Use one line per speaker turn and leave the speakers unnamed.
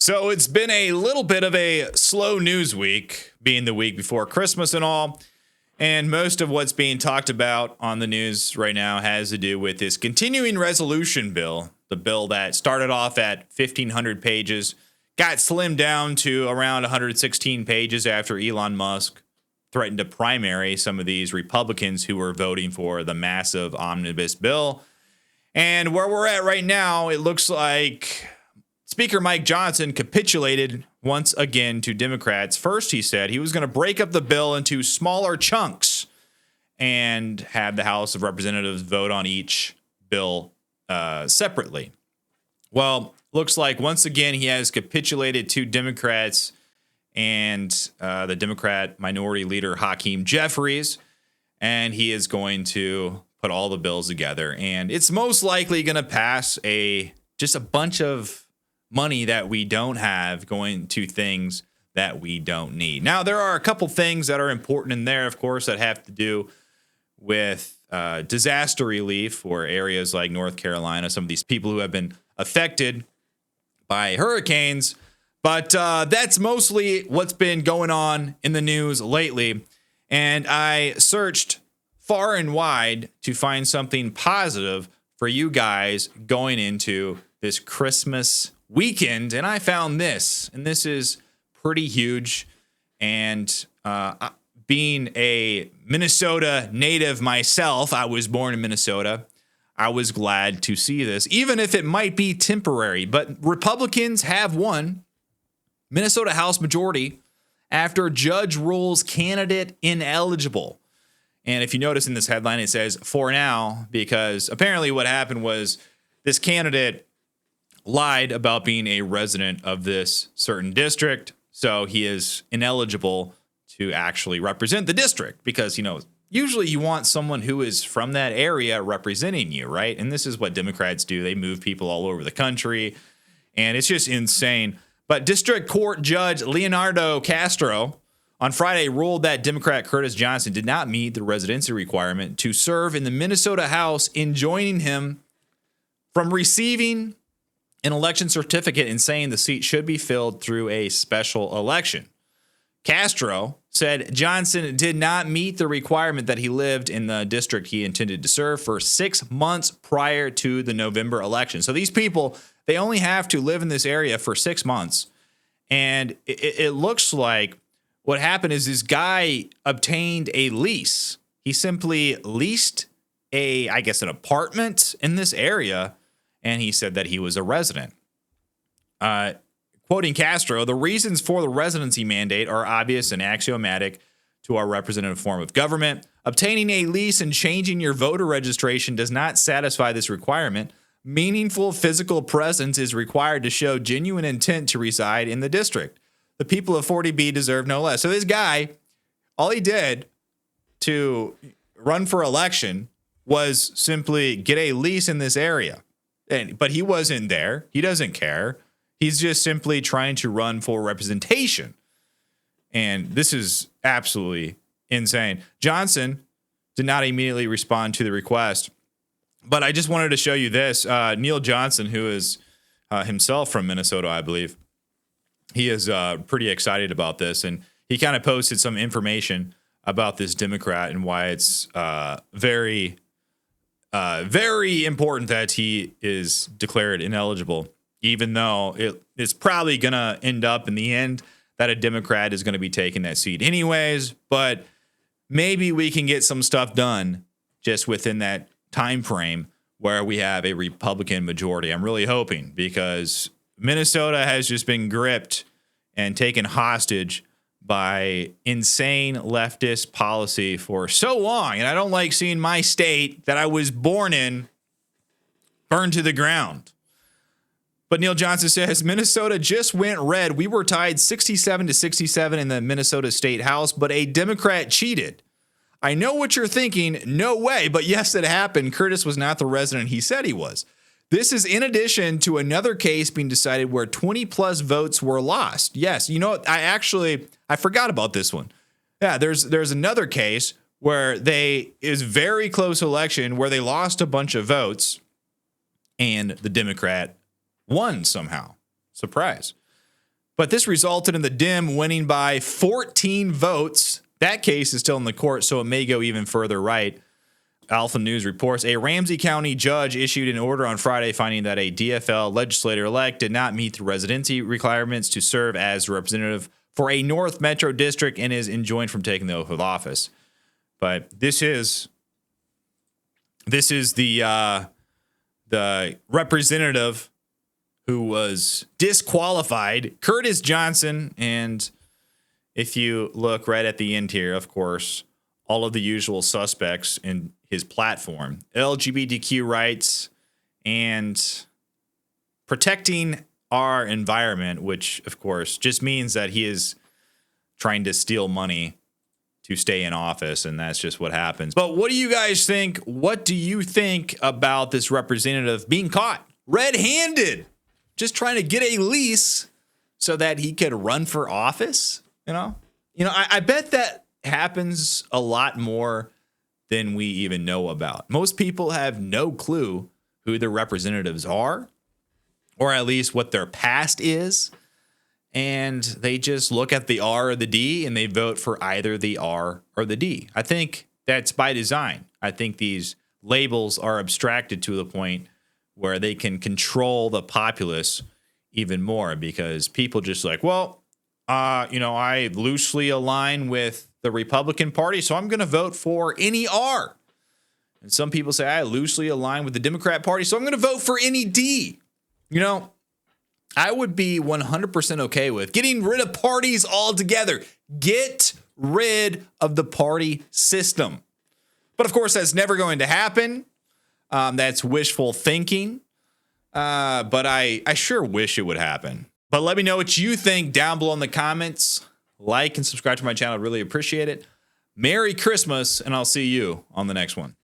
So it's been a little bit of a slow news week, being the week before Christmas and all. And most of what's being talked about on the news right now has to do with this continuing resolution bill, the bill that started off at 1,500 pages, got slimmed down to around 116 pages after Elon Musk threatened to primary some of these Republicans who were voting for the massive omnibus bill. And where we're at right now, it looks like Speaker Mike Johnson capitulated once again to Democrats. First, he said he was going to break up the bill into smaller chunks and have the House of Representatives vote on each bill separately. Well, looks like once again he has capitulated to Democrats and the Democrat Minority Leader Hakeem Jeffries, and he is going to put all the bills together. And it's most likely going to pass just a bunch of money that we don't have going to things that we don't need. Now, there are a couple things that are important in there, of course, that have to do with disaster relief for areas like North Carolina, some of these people who have been affected by hurricanes. But that's mostly what's been going on in the news lately. And I searched far and wide to find something positive for you guys going into this Christmas weekend, and I found this, and this is pretty huge. And being a Minnesota native myself, I was born in Minnesota, I was glad to see this, even if it might be temporary. But Republicans have won Minnesota House majority after judge rules candidate ineligible. And if you notice in this headline, it says for now, because apparently what happened was this candidate lied about being a resident of this certain district. So he is ineligible to actually represent the district because, usually you want someone who is from that area representing you, right? And this is what Democrats do. They move people all over the country, and it's just insane. But District Court Judge Leonardo Castro on Friday ruled that Democrat Curtis Johnson did not meet the residency requirement to serve in the Minnesota House, enjoining him from receiving an election certificate and saying the seat should be filled through a special election. Castro said Johnson did not meet the requirement that he lived in the district he intended to serve for 6 months prior to the November election. So these people, they only have to live in this area for 6 months. And it looks like what happened is this guy obtained a lease. He simply leased an apartment in this area, and he said that he was a resident. Quoting Castro, the reasons for the residency mandate are obvious and axiomatic to our representative form of government. Obtaining a lease and changing your voter registration does not satisfy this requirement. Meaningful physical presence is required to show genuine intent to reside in the district. The people of 40B deserve no less. So this guy, all he did to run for election was simply get a lease in this area. But he wasn't there. He doesn't care. He's just simply trying to run for representation. And this is absolutely insane. Johnson did not immediately respond to the request. But I just wanted to show you this. Neil Johnson, who is himself from Minnesota, I believe, he is pretty excited about this. And he kind of posted some information about this Democrat and why it's very important that he is declared ineligible, even though it's probably going to end up in the end that a Democrat is going to be taking that seat anyways. But maybe we can get some stuff done just within that time frame where we have a Republican majority. I'm really hoping, because Minnesota has just been gripped and taken hostage by insane leftist policy for so long. And I don't like seeing my state that I was born in burned to the ground. But Neil Johnson says Minnesota just went red. We were tied 67-67 in the Minnesota State House, but a Democrat cheated. I know what you're thinking. No way. But yes, it happened. Curtis was not the resident he said he was. This is in addition to another case being decided where 20 plus votes were lost. Yes. You know what? I forgot about this one. Yeah, there's another case where is very close election where they lost a bunch of votes and the Democrat won somehow. Surprise. But this resulted in the Dim winning by 14 votes. That case is still in the court, so it may go even further right. Alpha News reports a Ramsey County judge issued an order on Friday finding that a DFL legislator-elect did not meet the residency requirements to serve as representative for a North Metro district and is enjoined from taking the oath of office. But this is the representative who was disqualified, Curtis Johnson. And if you look right at the end here, of course, all of the usual suspects in his platform, LGBTQ rights and protecting our environment, which, of course, just means that he is trying to steal money to stay in office, and that's just what happens. But what do you guys think? What do you think about this representative being caught red-handed, just trying to get a lease so that he could run for office? I bet that happens a lot more than we even know about. Most people have no clue who their representatives are, or at least what their past is. And they just look at the R or the D and they vote for either the R or the D. I think that's by design. I think these labels are abstracted to the point where they can control the populace even more, because people just like, well, I loosely align with the Republican Party, so I'm going to vote for any R. And some people say I loosely align with the Democrat Party, so I'm going to vote for any D. I would be 100% okay with getting rid of parties altogether. Get rid of the party system. But of course, that's never going to happen. That's wishful thinking. But I sure wish it would happen. But let me know what you think down below in the comments. Like and subscribe to my channel. I really appreciate it. Merry Christmas, and I'll see you on the next one.